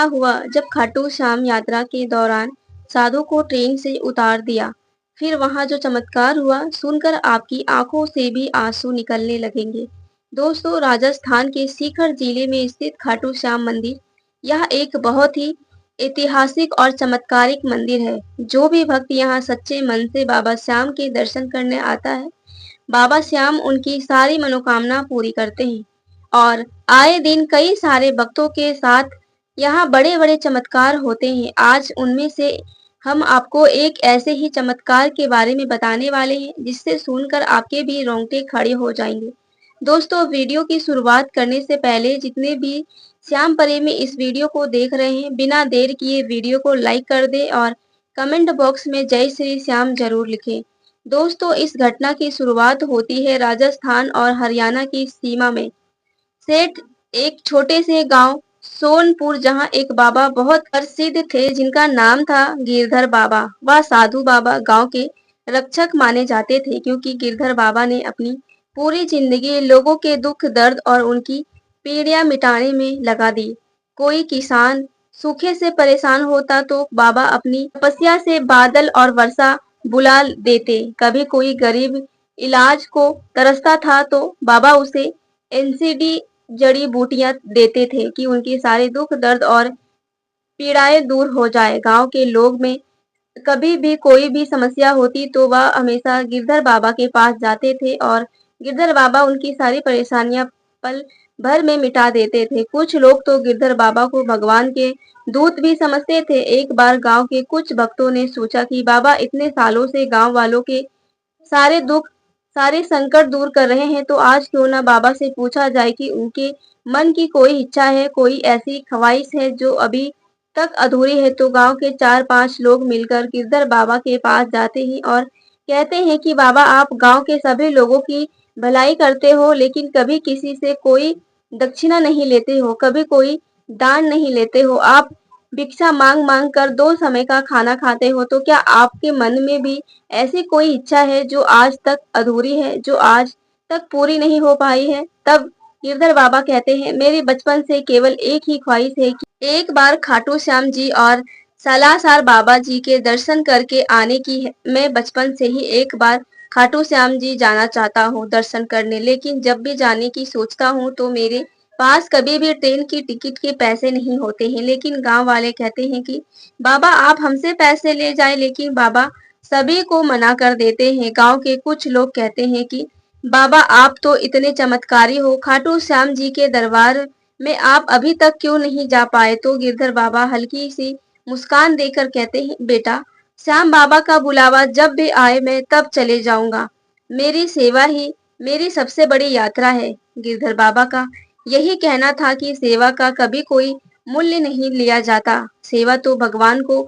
हुआ जब खाटू श्याम यात्रा के दौरान साधु को ट्रेन से उतार दिया। फिर वहां जो चमत्कार हुआ सुनकर आपकी आंखों से भी आंसू निकलने लगेंगे। दोस्तों, राजस्थान के सीकर जिले में स्थित खाटू श्याम मंदिर, यह एक बहुत ही ऐतिहासिक और चमत्कारिक मंदिर है। जो भी भक्त यहाँ सच्चे मन से बाबा श्याम के दर्शन करने आता है, बाबा श्याम उनकी सारी मनोकामना पूरी करते हैं। और आए दिन कई सारे भक्तों के साथ यहाँ बड़े-बड़े चमत्कार होते हैं। आज उनमें से हम आपको एक ऐसे ही चमत्कार के बारे में बताने वाले हैं, जिससे सुनकर आपके भी रोंगटे खड़े हो जाएंगे। दोस्तों, वीडियो की शुरुआत करने से पहले जितने भी श्याम प्रेमी इस वीडियो को देख रहे हैं, बिना देर किए वीडियो को लाइक कर दें और कमेंट बॉक्स में जय श्री श्याम जरूर लिखें। दोस्तों, इस घटना की शुरुआत होती है राजस्थान और हरियाणा की सीमा में सेठ एक छोटे से गांव सोनपुर, जहां एक बाबा बहुत प्रसिद्ध थे जिनका नाम था गिरधर बाबा। वह साधु बाबा गांव के रक्षक माने जाते थे, क्योंकि गिरधर बाबा ने अपनी पूरी जिंदगी लोगों के दुख दर्द और उनकी पीड़ियां मिटाने में लगा दी। कोई किसान सूखे से परेशान होता तो बाबा अपनी तपस्या से बादल और वर्षा बुला देते। कभी कोई गरीब इलाज को तरसता था तो बाबा उसे एनसीडी जड़ी बूटियां देते थे कि उनकी सारे दुख दर्द और पीड़ाएं दूर हो जाए। गांव के लोग में कभी भी कोई भी समस्या होती तो वह हमेशा गिरधर बाबा के पास जाते थे और गिरधर बाबा उनकी सारी परेशानियां पल भर में मिटा देते थे। कुछ लोग तो गिरधर बाबा को भगवान के दूत भी समझते थे। एक बार गांव के कुछ भक्तों ने सोचा कि बाबा इतने सालों से गांव वालों के सारे दुख सारे संकट दूर कर रहे हैं, तो आज क्यों ना बाबा से पूछा जाए कि उनके मन की कोई इच्छा है, कोई ऐसी ख्वाहिश है जो अभी तक अधूरी है। तो गांव के 4-5 लोग मिलकर गिरधर बाबा के पास जाते हैं और कहते हैं कि बाबा, आप गांव के सभी लोगों की भलाई करते हो, लेकिन कभी किसी से कोई दक्षिणा नहीं लेते हो, कभी कोई दान नहीं लेते हो। आप भिक्षा मांग मांग कर 2 समय का खाना खाते हो। तो क्या आपके मन में भी ऐसी कोई इच्छा है जो आज तक अधूरी है, जो आज तक पूरी नहीं हो पाई है? तब गिरधर बाबा कहते हैं, मेरी बचपन से केवल एक ही ख्वाहिश है कि एक बार खाटू श्याम जी और सालासर बाबा जी के दर्शन करके आने की है। मैं बचपन से ही एक बार खाटू श्याम जी जाना चाहता हूँ दर्शन करने, लेकिन जब भी जाने की सोचता हूँ तो मेरे पास कभी भी ट्रेन की टिकट के पैसे नहीं होते हैं। लेकिन गांव वाले कहते हैं कि बाबा, आप हमसे पैसे ले जाए, लेकिन बाबा सभी को मना कर देते हैं। गांव के कुछ लोग कहते हैं कि बाबा, आप तो इतने चमत्कारी हो, खाटू श्याम जी के दरबार में आप अभी तक क्यों नहीं जा पाए? तो गिरधर बाबा हल्की सी मुस्कान देकर कहते हैं, बेटा, श्याम बाबा का बुलावा जब भी आए मैं तब चले जाऊंगा। मेरी सेवा ही मेरी सबसे बड़ी यात्रा है। गिरधर बाबा का यही कहना था कि सेवा का कभी कोई मूल्य नहीं लिया जाता, सेवा तो भगवान को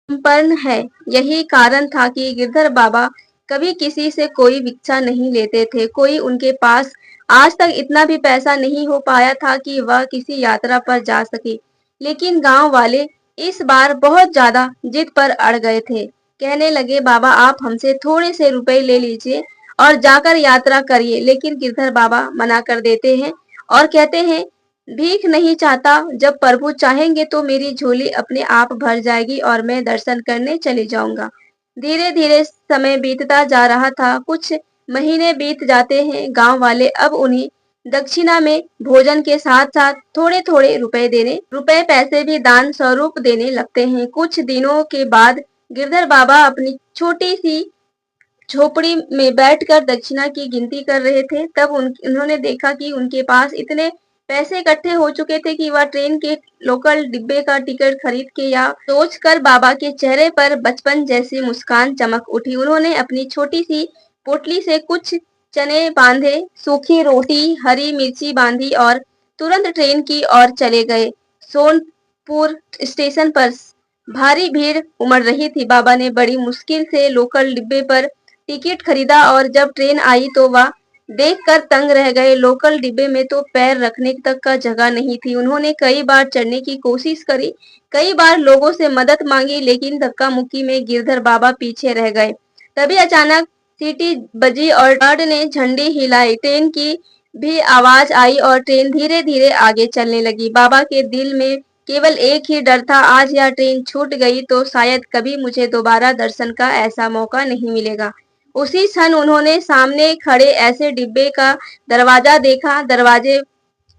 समर्पण है। यही कारण था कि गिरधर बाबा कभी किसी से कोई भिक्षा नहीं लेते थे। कोई उनके पास आज तक इतना भी पैसा नहीं हो पाया था कि वह किसी यात्रा पर जा सके। लेकिन गांव वाले इस बार बहुत ज्यादा जिद पर अड़ गए थे। कहने लगे, बाबा, आप हमसे थोड़े से रुपए ले लीजिए और जाकर यात्रा करिए। लेकिन गिरधर बाबा मना कर देते हैं और कहते हैं, भीख नहीं चाहता, जब प्रभु चाहेंगे तो मेरी झोली अपने आप भर जाएगी और मैं दर्शन करने चले जाऊंगा। धीरे धीरे समय बीतता जा रहा था। कुछ महीने बीत जाते हैं। गांव वाले अब उन्हें दक्षिणा में भोजन के साथ साथ थोड़े थोड़े रुपए पैसे भी दान स्वरूप देने लगते हैं। कुछ दिनों के बाद गिरधर बाबा अपनी छोटी सी झोपड़ी में बैठकर दक्षिणा की गिनती कर रहे थे। तब उन्होंने देखा कि उनके पास इतने पैसे इकट्ठे हो चुके थे कि वह ट्रेन के लोकल डिब्बे का टिकट खरीद के या सोचकर बाबा के चेहरे पर बचपन जैसी मुस्कान चमक उठी। उन्होंने अपनी छोटी सी पोटली से कुछ चने बांधे, सूखी रोटी, हरी मिर्ची बांधी और तुरंत ट्रेन की ओर चले गए। सोनपुर स्टेशन पर भारी भीड़ उमड़ रही थी। बाबा ने बड़ी मुश्किल से लोकल डिब्बे पर टिकट खरीदा और जब ट्रेन आई तो वह देखकर तंग रह गए। लोकल डिब्बे में तो पैर रखने तक का जगह नहीं थी। उन्होंने कई बार चढ़ने की कोशिश करी, कई बार लोगों से मदद मांगी, लेकिन धक्का मुक्की में गिरधर बाबा पीछे रह गए। तभी अचानक सीटी बजी और गार्ड ने झंडी हिलाई। ट्रेन की भी आवाज आई और ट्रेन धीरे धीरे आगे चलने लगी। बाबा के दिल में केवल एक ही डर था, आज यह ट्रेन छूट गई तो शायद कभी मुझे दोबारा दर्शन का ऐसा मौका नहीं मिलेगा। उसी क्षण उन्होंने सामने खड़े ऐसे डिब्बे का दरवाजा देखा। दरवाजे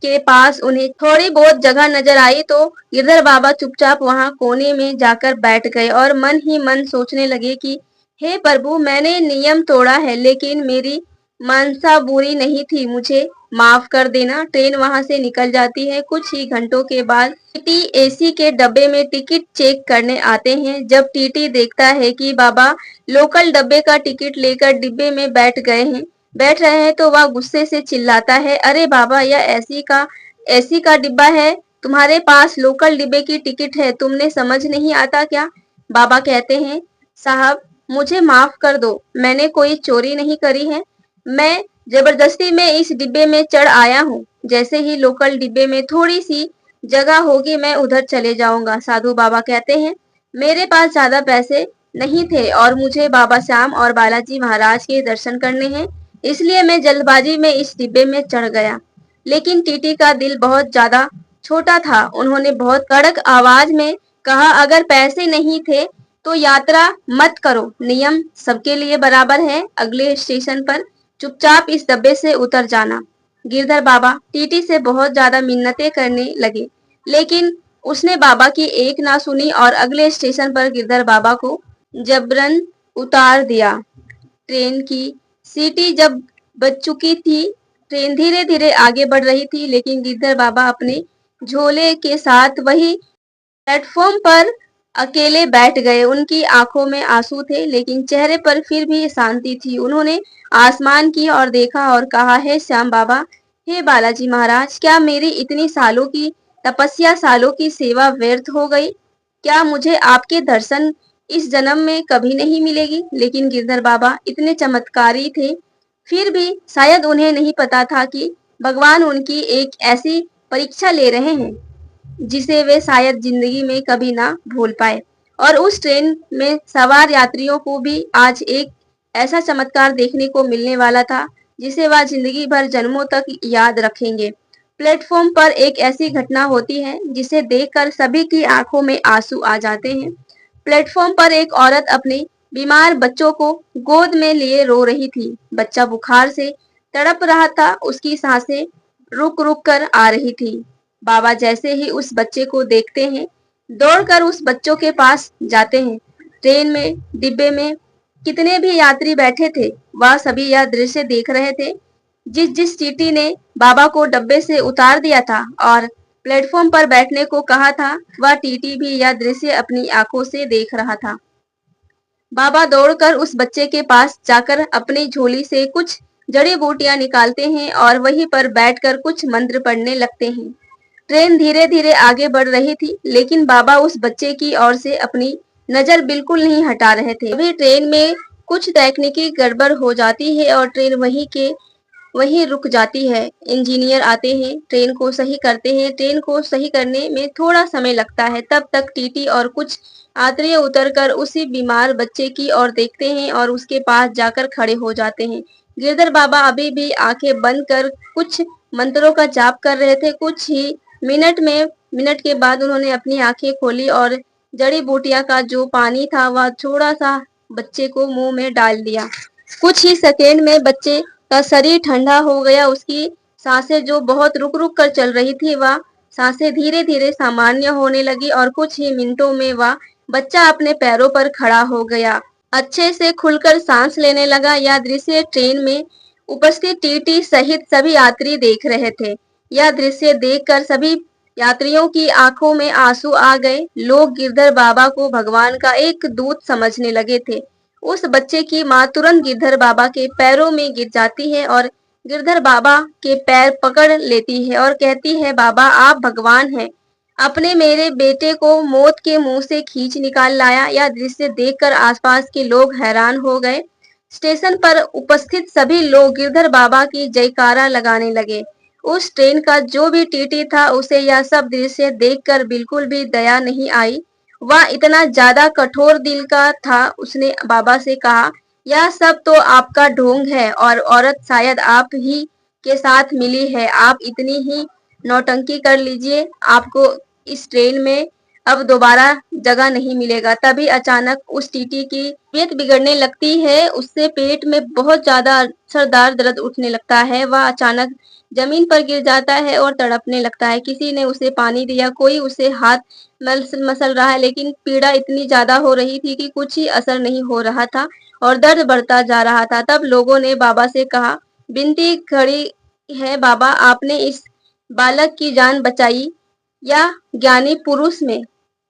के पास उन्हें थोड़ी बहुत जगह नजर आई तो गिरधर बाबा चुपचाप वहां कोने में जाकर बैठ गए और मन ही मन सोचने लगे कि हे प्रभु, मैंने नियम तोड़ा है लेकिन मेरी मनसा बुरी नहीं थी, मुझे माफ कर देना। ट्रेन वहां से निकल जाती है। कुछ ही घंटों के बाद टीटी एसी के डब्बे में टिकट चेक करने आते हैं। जब टीटी देखता है कि बाबा लोकल डब्बे का टिकट लेकर डिब्बे में बैठ रहे हैं तो वह गुस्से से चिल्लाता है, अरे बाबा, यह एसी का डिब्बा है, तुम्हारे पास लोकल डिब्बे की टिकट है, तुमने समझ नहीं आता क्या? बाबा कहते हैं, साहब, मुझे माफ कर दो, मैंने कोई चोरी नहीं करी है, मैं जबरदस्ती में इस डिब्बे में चढ़ आया हूँ। जैसे ही लोकल डिब्बे में थोड़ी सी जगह होगी मैं उधर चले जाऊंगा। साधु बाबा कहते हैं, मेरे पास ज्यादा पैसे नहीं थे और मुझे बाबा श्याम और बालाजी महाराज के दर्शन करने हैं, इसलिए मैं जल्दबाजी में इस डिब्बे में चढ़ गया। लेकिन टीटी का दिल बहुत ज्यादा छोटा था। उन्होंने बहुत कड़क आवाज में कहा, अगर पैसे नहीं थे तो यात्रा मत करो, नियम सबके लिए बराबर है। अगले स्टेशन पर चुपचाप इस डब्बे से उतर जाना। गिरधर बाबा टीटी से बहुत ज्यादा मिन्नतें करने लगे, लेकिन उसने बाबा की एक ना सुनी और अगले स्टेशन पर गिरधर बाबा को जबरन उतार दिया। ट्रेन की सीटी जब बज चुकी थी, ट्रेन धीरे धीरे आगे बढ़ रही थी, लेकिन गिरधर बाबा अपने झोले के साथ वही प्लेटफॉर्म पर अकेले बैठ गए। उनकी आंखों में आंसू थे, लेकिन चेहरे पर फिर भी शांति थी। उन्होंने आसमान की ओर देखा और कहा, हे श्याम बाबा, हे बालाजी महाराज, क्या मेरी इतनी सालों की तपस्या, सालों की सेवा व्यर्थ हो गई? क्या मुझे आपके दर्शन इस जन्म में कभी नहीं मिलेगी? लेकिन गिरधर बाबा इतने चमत्कारी थे, फिर भी शायद उन्हें नहीं पता था कि भगवान उनकी एक ऐसी परीक्षा ले रहे हैं जिसे वे शायद जिंदगी में कभी ना भूल पाए। और उस ट्रेन में सवार यात्रियों को भी आज एक ऐसा चमत्कार देखने को मिलने वाला था जिसे वह जिंदगी भर जन्मों तक याद रखेंगे। प्लेटफॉर्म पर एक ऐसी घटना होती है जिसे देखकर सभी की आंखों में आंसू आ जाते हैं। प्लेटफॉर्म पर एक औरत अपने बीमार बच्चों को गोद में लिए रो रही थी। बच्चा बुखार से तड़प रहा था, उसकी सांसें रुक रुक कर आ रही थी। बाबा जैसे ही उस बच्चे को देखते हैं, दौड़कर उस बच्चों के पास जाते हैं। ट्रेन में, डिब्बे में कितने भी यात्री बैठे थे, वह सभी यह दृश्य देख रहे थे। जिस जिस चींटी ने बाबा को डब्बे से उतार दिया था और प्लेटफॉर्म पर बैठने को कहा था, वह टीटी भी यह दृश्य अपनी आंखों से देख रहा था। बाबा दौड़कर उस बच्चे के पास जाकर अपनी झोली से कुछ जड़ी बूटियां निकालते हैं और वहीं पर बैठकर कुछ मंत्र पढ़ने लगते हैं। ट्रेन धीरे धीरे आगे बढ़ रही थी, लेकिन बाबा उस बच्चे की ओर से अपनी नजर बिल्कुल नहीं हटा रहे थे। अभी ट्रेन में कुछ तकनीकी गड़बड़ हो जाती है और ट्रेन वहीं रुक जाती है। इंजीनियर आते हैं, ट्रेन को सही करते हैं। ट्रेन को सही करने में थोड़ा समय लगता है। तब तक टीटी और कुछ यात्री उतरकर उसी बीमार बच्चे की ओर देखते हैं और उसके पास जाकर खड़े हो जाते हैं। गिरधर बाबा अभी भी आंखें बंद कर कुछ मंत्रों का जाप कर रहे थे। कुछ ही मिनट के बाद उन्होंने अपनी आंखें खोली और जड़ी बूटियां का जो पानी था वह थोड़ा सा बच्चे को मुंह में डाल दिया। कुछ ही सेकेंड में बच्चे का शरीर ठंडा हो गया। उसकी सांसें जो बहुत रुक रुक कर चल रही थी, वह सांसें धीरे धीरे सामान्य होने लगी और कुछ ही मिनटों में वह बच्चा अपने पैरों पर खड़ा हो गया, अच्छे से खुलकर सांस लेने लगा। यह दृश्य ट्रेन में उपस्थित टीटी सहित सभी यात्री देख रहे थे। यह दृश्य देखकर सभी यात्रियों की आंखों में आंसू आ गए। लोग गिरधर बाबा को भगवान का एक दूत समझने लगे थे। उस बच्चे की मां तुरंत गिरधर बाबा के पैरों में गिर जाती है और गिरधर बाबा के पैर पकड़ लेती है और कहती है, बाबा, आप भगवान हैं, अपने मेरे बेटे को मौत के मुंह से खींच निकाल लाया। यह दृश्य देखकर आसपास के लोग हैरान हो गए। स्टेशन पर उपस्थित सभी लोग गिरधर बाबा की जयकारा लगाने लगे। उस ट्रेन का जो भी टीटी था, उसे यह सब दृश्य देखकर बिल्कुल भी दया नहीं आई। वह इतना ज्यादा कठोर दिल का था। उसने बाबा से कहा, यह सब तो आपका ढोंग है और औरत शायद आप ही के साथ मिली है। आप इतनी ही नौटंकी कर लीजिए, आपको इस ट्रेन में अब दोबारा जगह नहीं मिलेगा। तभी अचानक उस टीटी की तबीयत बिगड़ने लगती है, उससे पेट में बहुत ज्यादा असरदार दर्द उठने लगता है। वह अचानक जमीन पर गिर जाता है और तड़पने लगता है। किसी ने उसे पानी दिया, कोई उसे हाथ मसल रहा है, लेकिन पीड़ा इतनी ज्यादा हो रही थी कि कुछ ही असर नहीं हो रहा था और दर्द बढ़ता जा रहा था। तब लोगों ने बाबा से कहा, विनती खड़ी है बाबा, आपने इस बालक की जान बचाई या ज्ञानी पुरुष में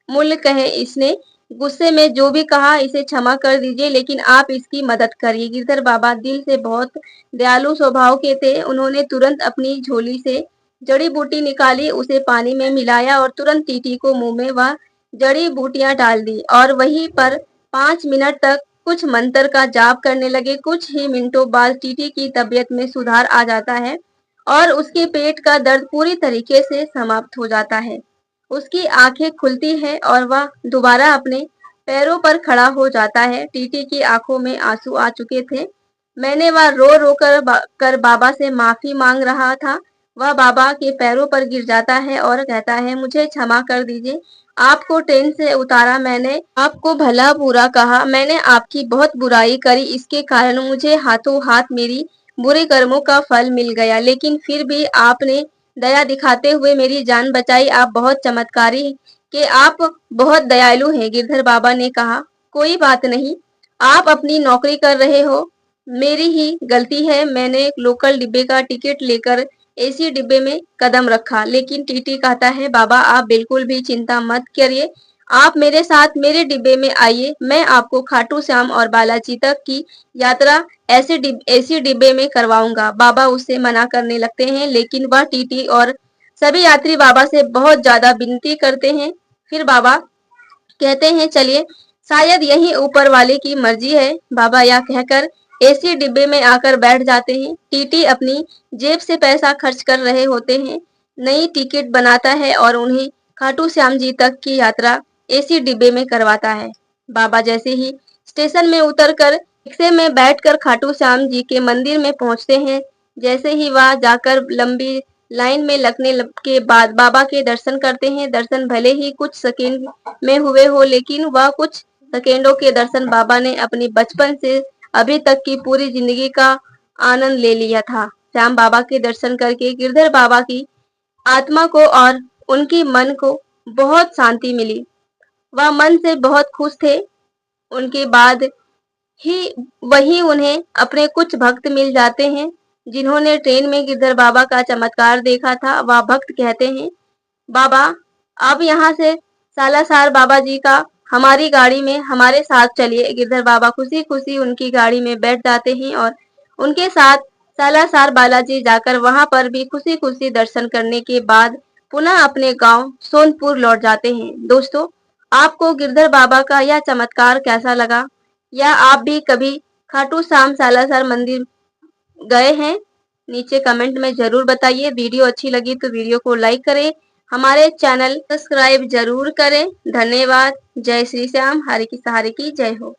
मूल्य कहे इसने। गुस्से में जो भी कहा, इसे क्षमा कर दीजिए, लेकिन आप इसकी मदद करिए। गिरधर बाबा दिल से बहुत दयालु स्वभाव के थे। उन्होंने तुरंत अपनी झोली से जड़ी बूटी निकाली, उसे पानी में मिलाया और तुरंत टीटी को मुंह में वह जड़ी बूटियां डाल दी और वहीं पर 5 मिनट तक कुछ मंत्र का जाप करने लगे। कुछ ही मिनटों बाद टीटी की तबीयत में सुधार आ जाता है और उसके पेट का दर्द पूरी तरीके से समाप्त हो जाता है। उसकी आंखें खुलती है और वह दोबारा अपने पैरों पर खड़ा हो जाता है। टीटी की आंखों में आंसू आ चुके थे। मैंने वह रो रो कर बाबा से माफी मांग रहा था। वह बाबा के पैरों पर गिर जाता है और कहता है, मुझे क्षमा कर दीजिए, आपको ट्रेन से उतारा, मैंने आपको भला बुरा कहा, मैंने आपकी बहुत बुराई करी, इसके कारण मुझे हाथों हाथ मेरी बुरे कर्मों का फल मिल गया, लेकिन फिर भी आपने दया दिखाते हुए मेरी जान बचाई। आप बहुत चमत्कारी कि आप बहुत दयालु हैं। गिरधर बाबा ने कहा, कोई बात नहीं, आप अपनी नौकरी कर रहे हो, मेरी ही गलती है। मैंने लोकल डिब्बे का टिकट लेकर एसी डिब्बे में कदम रखा। लेकिन टीटी कहता है, बाबा आप बिल्कुल भी चिंता मत करिए, आप मेरे साथ मेरे डिब्बे में आइए, मैं आपको खाटू श्याम और बालाजी तक की यात्रा एसी डिब्बे में करवाऊंगा। बाबा उससे मना करने लगते हैं, लेकिन वह टीटी और सभी यात्री बाबा से बहुत ज्यादा विनती करते हैं। फिर बाबा कहते हैं, चलिए, शायद यही ऊपर वाले की मर्जी है। बाबा यह कहकर एसी डिब्बे में आकर बैठ जाते हैं। टीटी अपनी जेब से पैसा खर्च कर रहे होते हैं, नई टिकट बनाता है और उन्हें खाटू श्याम जी तक की यात्रा एसी डिब्बे में करवाता है। बाबा जैसे ही स्टेशन में उतरकर रिक्शे में बैठकर खाटू श्याम जी के मंदिर में पहुंचते हैं। जैसे ही वह जाकर लंबी लाइन में लगने के बाद बाबा के दर्शन करते हैं। दर्शन भले ही कुछ सेकंड में हुए हो, लेकिन वह कुछ सेकेंडों के दर्शन बाबा ने अपनी बचपन से अभी तक की पूरी जिंदगी का आनंद ले लिया था। श्याम बाबा के दर्शन करके गिरधर बाबा की आत्मा को और उनकी मन को बहुत शांति मिली। वह मन से बहुत खुश थे। उनके बाद ही वही उन्हें अपने कुछ भक्त मिल जाते हैं, जिन्होंने ट्रेन में गिरधर बाबा का चमत्कार देखा था। वह भक्त कहते हैं, बाबा अब यहाँ से सालासर बाबा जी का हमारी गाड़ी में हमारे साथ चलिए। गिरधर बाबा खुशी खुशी उनकी गाड़ी में बैठ जाते हैं और उनके साथ सालासर बालाजी जाकर वहां पर भी खुशी खुशी दर्शन करने के बाद पुनः अपने गांव सोनपुर लौट जाते हैं। दोस्तों, आपको गिरधर बाबा का यह चमत्कार कैसा लगा, या आप भी कभी खाटू श्याम सालासर मंदिर गए हैं? नीचे कमेंट में जरूर बताइए। वीडियो अच्छी लगी तो वीडियो को लाइक करें, हमारे चैनल सब्सक्राइब जरूर करें। धन्यवाद। जय श्री श्याम। हरे की सहारे की जय हो।